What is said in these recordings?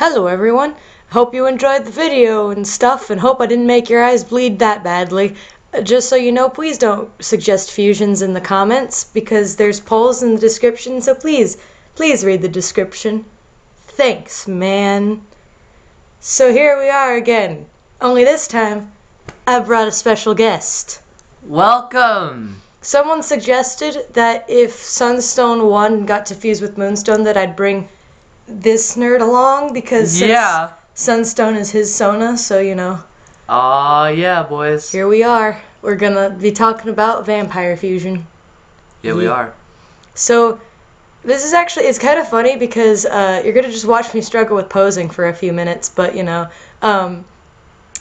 Hello everyone, hope you enjoyed the video and stuff and hope I didn't make your eyes bleed that badly. Just so you know, please don't suggest fusions in the comments because there's polls in the description, so please read the description. Thanks, man. So here we are again, only this time I brought a special guest. Welcome! Someone suggested that if Sunstone 1 got to fuse with Moonstone that I'd bring this nerd along because Sunstone is his Sona, so you know. Aw, yeah, boys. Here we are. We're gonna be talking about vampire fusion. Yeah, we are. So, this is actually, it's kind of funny because you're gonna just watch me struggle with posing for a few minutes, but you know,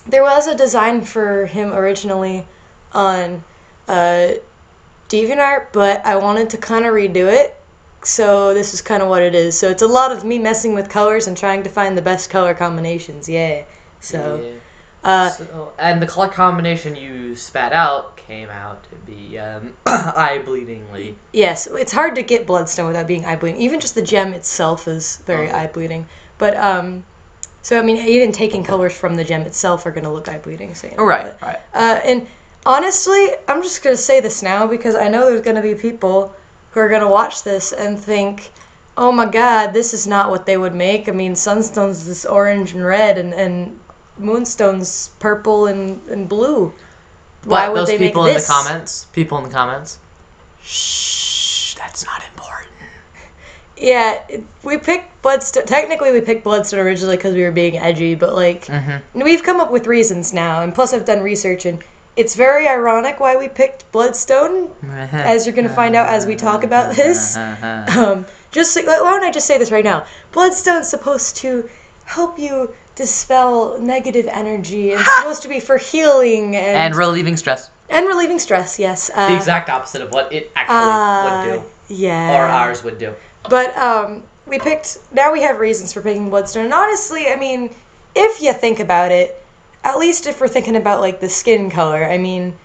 there was a design for him originally on DeviantArt, but I wanted to kind of redo it. So this is kind of what it is. So it's a lot of me messing with colors and trying to find the best color combinations. Yeah. So. Yeah. And the color combination you spat out came out to be eye-bleedingly. Yes, it's hard to get Bloodstone without being eye-bleeding. Even just the gem itself is very eye-bleeding. But so I mean, even taking colors from the gem itself are gonna look eye-bleeding. So, you know, right. And honestly, I'm just gonna say this now because I know there's gonna be people who are going to watch this and think, oh my god, this is not what they would make. I mean, Sunstone's this orange and red, and Moonstone's purple and blue. Why would they make this? People in the comments. Shh, that's not important. Yeah, we picked Bloodstone. Technically, we picked Bloodstone originally because we were being edgy, but like, we've come up with reasons now, and plus I've done research, and it's very ironic why we picked Bloodstone, as you're going to find out as we talk about this. Why don't I just say this right now? Bloodstone's supposed to help you dispel negative energy, and it's supposed to be for healing and relieving stress. And relieving stress, yes. The exact opposite of what it actually would do. Yeah. Or ours would do. But now we have reasons for picking Bloodstone. And honestly, I mean, if you think about it, at least if we're thinking about, like, the skin color, I mean,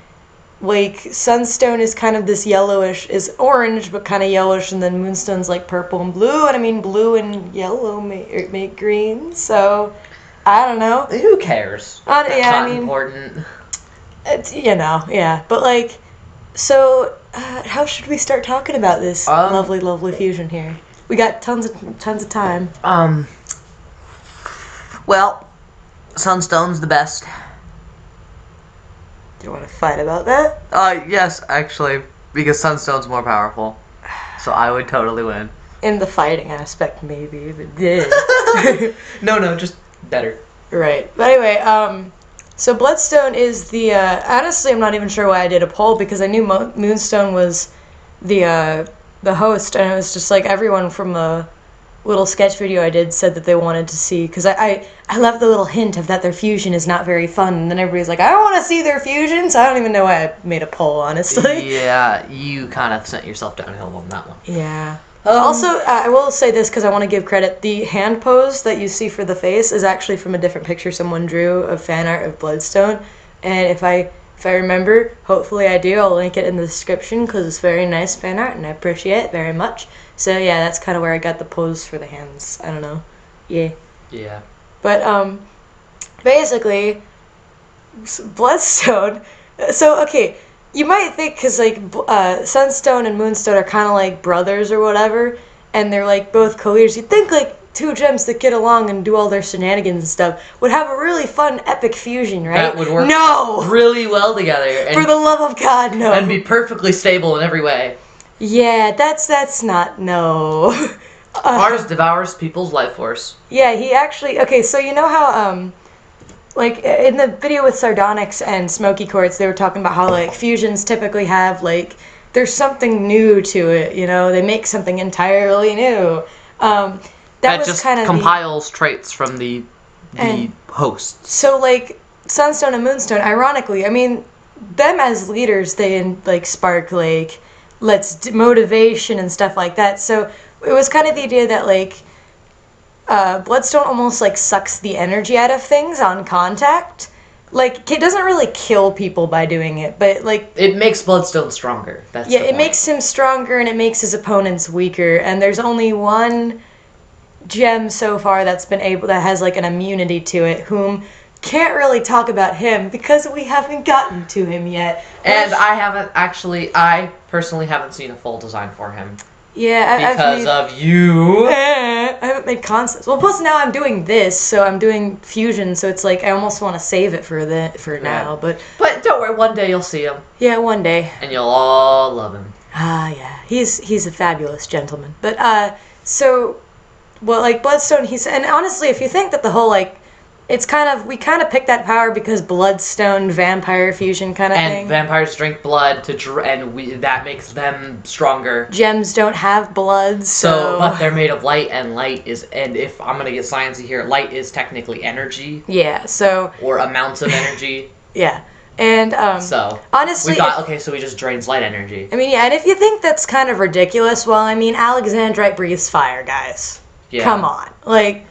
like, Sunstone is kind of this yellowish, is orange, but kind of yellowish, and then Moonstone's, like, purple and blue, and I mean, blue and yellow make green, so, I don't know. Who cares? Not important. It's, you know, yeah, but, like, so, how should we start talking about this lovely, lovely fusion here? We got tons of time. Well, Sunstone's the best. Do you want to fight about that? Yes, actually, because Sunstone's more powerful. So I would totally win. In the fighting aspect, maybe, but No, just better. Right. But anyway, so Bloodstone is the, honestly, I'm not even sure why I did a poll, because I knew Moonstone was the host, and it was just like everyone from the little sketch video I did said that they wanted to see, because I left the little hint of that their fusion is not very fun, and then everybody's like, I don't want to see their fusion, so I don't even know why I made a poll, honestly. Yeah, you kind of sent yourself downhill on that one. Yeah. Also, I will say this because I want to give credit. The hand pose that you see for the face is actually from a different picture someone drew of fan art of Bloodstone, and if I remember, hopefully I do, I'll link it in the description because it's very nice fan art and I appreciate it very much. So yeah, that's kind of where I got the pose for the hands. I don't know. Yeah. Yeah. But basically, Bloodstone. So okay, you might think because like Sunstone and Moonstone are kind of like brothers or whatever, and they're like both co-leaders. You'd think like two gems that get along and do all their shenanigans and stuff would have a really fun epic fusion, right? That would work really well together. And, for the love of God, no. And be perfectly stable in every way. Yeah, that's not, no. Mars devours people's life force. Yeah, he actually, okay, so you know how, like, in the video with Sardonyx and Smoky Quartz, they were talking about how, like, fusions typically have, like, there's something new to it, you know? They make something entirely new. That was just kind of compiles traits from the hosts. So, like, Sunstone and Moonstone, ironically, I mean, them as leaders, they, like, spark, like, motivation and stuff like that. So it was kind of the idea that, like, Bloodstone almost, like, sucks the energy out of things on contact. Like, it doesn't really kill people by doing it, but, like... It makes Bloodstone stronger. That's yeah, it makes him stronger and it makes his opponents weaker. And there's only one gem so far that has like an immunity to it, whom can't really talk about him because we haven't gotten to him yet. And I personally haven't seen a full design for him. Yeah, because of you. I haven't made concepts. Well, plus now I'm doing this, so I'm doing fusion, so it's like I almost want to save it for now, but don't worry, one day you'll see him. Yeah, one day. And you'll all love him. Ah, yeah, he's a fabulous gentleman. But like Bloodstone, and honestly, if you think that the whole like. We kind of picked that power because Bloodstone vampire fusion kind of thing. And vampires drink blood that makes them stronger. Gems don't have blood, but they're made of light, and if I'm gonna get sciencey here, light is technically energy. Yeah, or amounts of energy. Yeah. And honestly, so he just drains light energy. I mean, yeah, and if you think that's kind of ridiculous, well, I mean, Alexandrite breathes fire, guys. Yeah. Come on, like.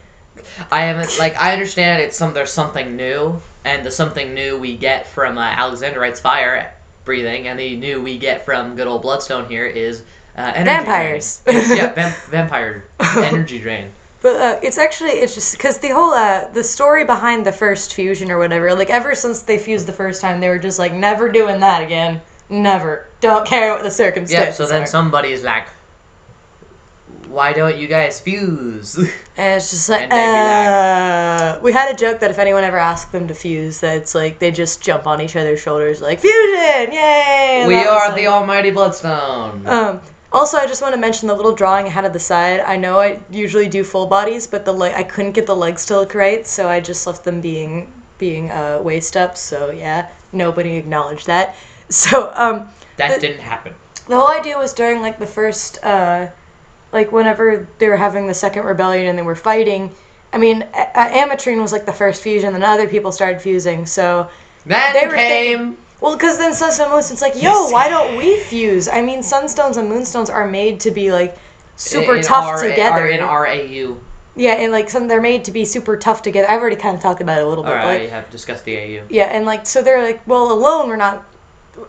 I understand there's something new, and the something new we get from Alexandrite's fire breathing, and the new we get from good old Bloodstone here is vampires. Vampire energy drain. But it's just because the whole the story behind the first fusion or whatever, like ever since they fused the first time, they were just like never doing that again, never. Don't care what the circumstances. Yeah. So then somebody's like, why don't you guys fuse? And it's just like, we had a joke that if anyone ever asked them to fuse, that it's like they just jump on each other's shoulders like, fusion, yay! We are the almighty Bloodstone. Also, I just want to mention the little drawing I had at the side. I know I usually do full bodies, but I couldn't get the legs to look right, so I just left them being waist up. So yeah, nobody acknowledged that. So that didn't happen. The whole idea was during like the first. Like, whenever they were having the second rebellion and they were fighting, I mean, Ametrine was, like, the first fusion, and then other people started fusing, so... Then well, because then Sunstone and Moonstone's like, yo, why don't we fuse? I mean, Sunstones and Moonstones are made to be, like, super tough together. In RAU. Yeah, and, like, they're made to be super tough together. I've already kind of talked about it a little bit. Alright, you have discussed the AU. Yeah, and, like, so they're like, well, alone we're not...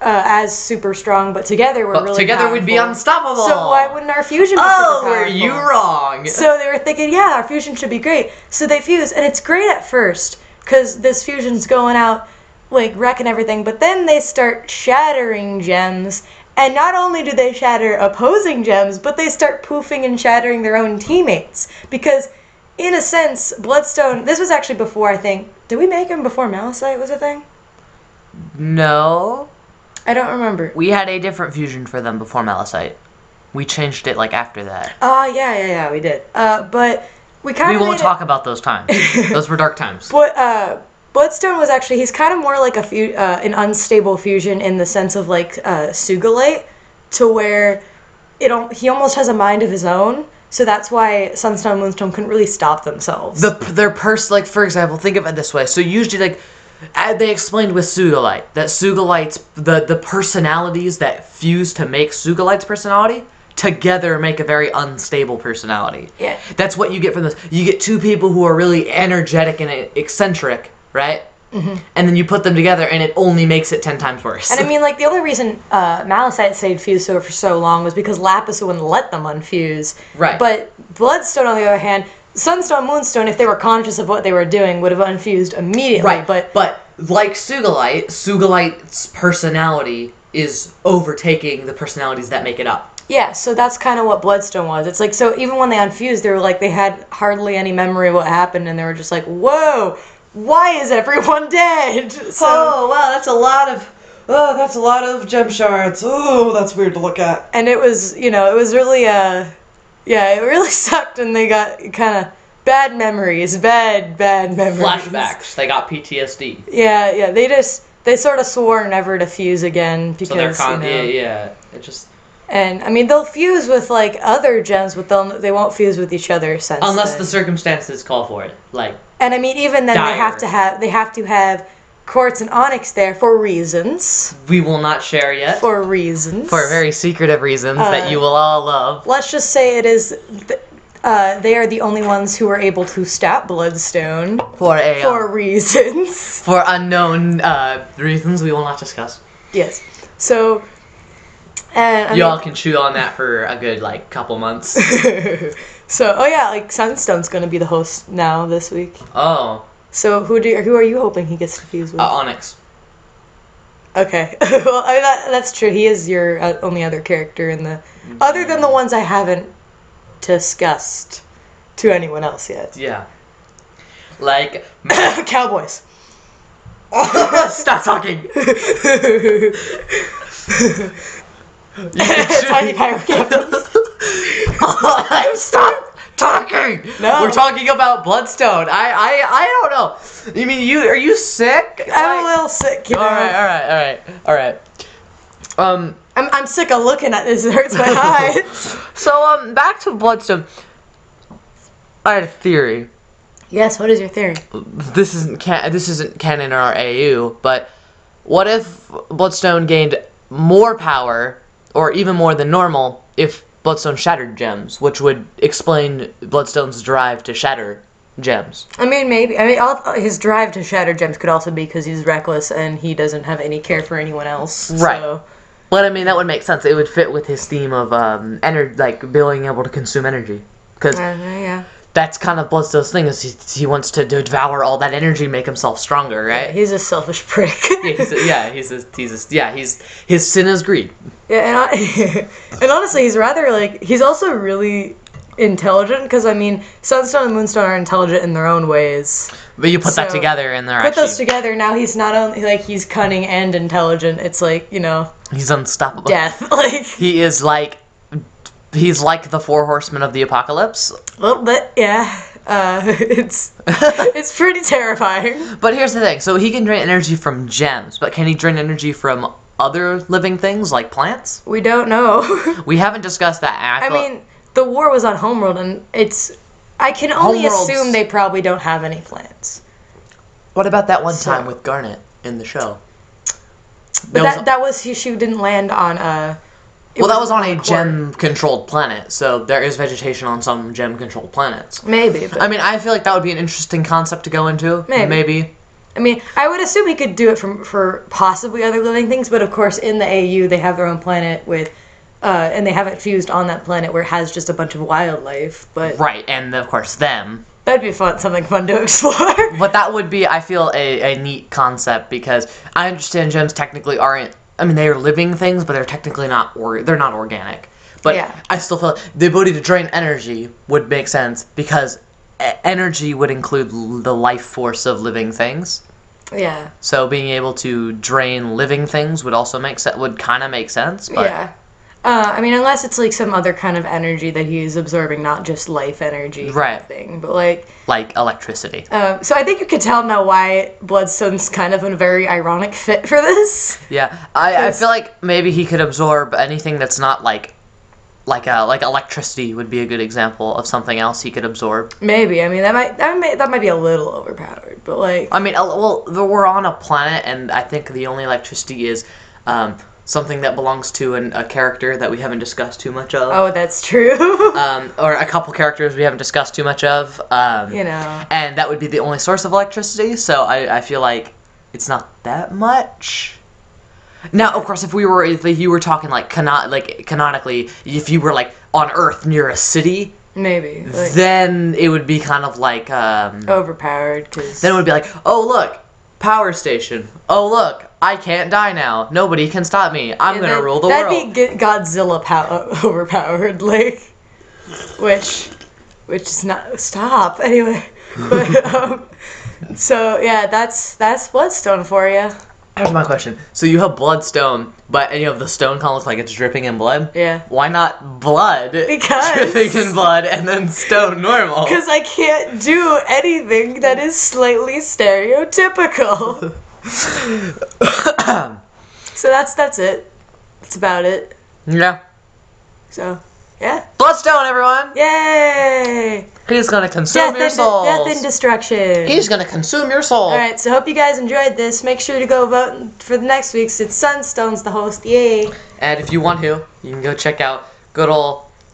as super strong, but together we're really together powerful. We'd be unstoppable. So why wouldn't our fusion be super powerful? Were you wrong? So they were thinking, yeah, our fusion should be great. So they fuse, and it's great at first, because this fusion's going out, like, wrecking everything, but then they start shattering gems, and not only do they shatter opposing gems, but they start poofing and shattering their own teammates. Because, in a sense, Bloodstone, this was actually before, I think, did we make him before Malicite was a thing? No. I don't remember. We had a different fusion for them before Malicite. We changed it, like, after that. Yeah, we did. But we kind of We won't talk about those times. Those were dark times. But, Bloodstone was actually, he's kind of more like an unstable fusion in the sense of, like, Sugalite, to where he almost has a mind of his own. So that's why Sunstone and Moonstone couldn't really stop themselves. Like, for example, think of it this way. So usually, like, they explained with Sugalite that Sugalite's the personalities that fuse to make Sugalite's personality together make a very unstable personality. Yeah. That's what you get from this. You get two people who are really energetic and eccentric, right? Mm-hmm. And then you put them together and it only makes it 10 times worse. And I mean, like, the only reason Malicite stayed fused for so long was because Lapis wouldn't let them unfuse. Right. But Bloodstone, on the other hand, Sunstone, Moonstone, if they were conscious of what they were doing, would have unfused immediately. Right, but like Sugalite's personality is overtaking the personalities that make it up. Yeah, so that's kind of what Bloodstone was. It's like, so even when they unfused, they were like, they had hardly any memory of what happened, and they were just like, whoa, why is everyone dead? So, oh, wow, that's a lot of gem shards. Oh, that's weird to look at. And it was, it was really, it really sucked, and they got kind of bad memories. Flashbacks. They got PTSD. Yeah, they sort of swore never to fuse again because, it just... And, I mean, they'll fuse with, like, other gems, but they won't fuse with each other unless the circumstances call for it, like... And, I mean, even then, dire. they have to have quartz and onyx there for reasons. We will not share yet. For reasons. For very secretive reasons that you will all love. Let's just say it is... they are the only ones who are able to stop Bloodstone. For reasons. For unknown reasons we will not discuss. Yes. So... And y'all can chew on that for a good, like, couple months. So, oh yeah, like Sunstone's gonna be the host now this week. Oh. So who are you hoping he gets to fuse with? Onyx. Okay, well that's true. He is your only other character in the, other than the ones I haven't discussed to anyone else yet. Yeah. Like Cowboys. Stop talking. Tiny pirate captains. Stop talking. No. We're talking about Bloodstone. I don't know. You mean are you sick? I'm a little sick, you know. All right. I'm sick of looking at this. It hurts my eyes. So back to Bloodstone. I had a theory. Yes. What is your theory? This isn't canon in our AU, but what if Bloodstone gained more power, or even more than normal, if Bloodstone shattered gems, which would explain Bloodstone's drive to shatter gems? I mean, maybe. I mean, his drive to shatter gems could also be because he's reckless and he doesn't have any care for anyone else. Right. So. But I mean, that would make sense. It would fit with his theme of like being able to consume energy, because Yeah. that's kind of Bloodstone's thing. Is he wants to devour all that energy, make himself stronger, right? He's a selfish prick. His sin is greed. Yeah, and honestly, he's also really intelligent, because I mean, Sunstone and Moonstone are intelligent in their own ways. But you put that together, and they're put those together. Now he's not only like he's cunning and intelligent. It's like, you know, he's unstoppable. Death. Like he's like the four horsemen of the apocalypse. A little bit, yeah. It's pretty terrifying. But here's the thing: so he can drain energy from gems, but can he drain energy from other living things like plants? We don't know. We haven't discussed that. I mean, the war was on Homeworld, and I can only assume they probably don't have any plants. What about that one time with Garnet in the show? But that was she didn't land on a. Well, that was on a gem-controlled planet, so there is vegetation on some gem-controlled planets. Maybe. But I mean, I feel like that would be an interesting concept to go into. Maybe. I mean, I would assume he could do it for possibly other living things, but of course, in the AU, they have their own planet with, and they haven't fused on that planet where it has just a bunch of wildlife. But right, and of course them. That'd be something fun to explore. But that would be, I feel, a neat concept, because I understand gems technically aren't. I mean, they are living things, but they're technically not, they're not organic. But yeah. I still feel the ability to drain energy would make sense, because energy would include the life force of living things. Yeah. So being able to drain living things would also would kind of make sense. But yeah. I mean, unless it's like some other kind of energy that he's absorbing, not just life energy thing, but like electricity. So I think you can tell now why Bloodstone's kind of a very ironic fit for this. Yeah, I feel like maybe he could absorb anything that's not like electricity would be a good example of something else he could absorb. Maybe. I mean, that might be a little overpowered, but like. I mean, well, we're on a planet, and I think the only electricity is something that belongs to a character that we haven't discussed too much of. Oh, that's true. Or a couple characters we haven't discussed too much of. You know. And that would be the only source of electricity, so I feel like it's not that much. Now, of course, if you were talking like canonically, if you were like on Earth near a city, maybe, then it would be kind of like overpowered. Then it would be like, oh look, power station. Oh look, I can't die now. Nobody can stop me. I'm gonna rule the world. That'd be Godzilla overpowered, like, which is not stop anyway. But so yeah, that's Bloodstone for you. Here's my question. So you have Bloodstone, but any of the stone kind of looks like it's dripping in blood? Yeah. Why not blood dripping in blood and then stone normal? Because I can't do anything that is slightly stereotypical. So that's it. That's about it. Yeah. So, yeah. Bloodstone, everyone! Yay! He's gonna consume your souls. Death and destruction. He's gonna consume your soul. Alright, so hope you guys enjoyed this. Make sure to go vote for the next week's. It's Sunstone's the host. Yay! And if you want to, you can go check out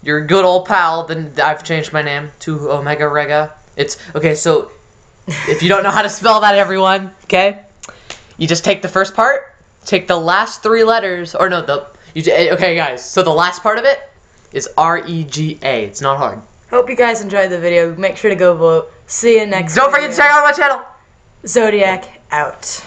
your good old pal. Then I've changed my name to Omega Rega. It's okay. So if you don't know how to spell that, everyone, okay, you just take the first part, take the last three letters, okay, guys. So the last part of it is Rega. It's not hard. Hope you guys enjoyed the video. Make sure to go vote. See you next Don't forget to check out my channel. Zodiac out.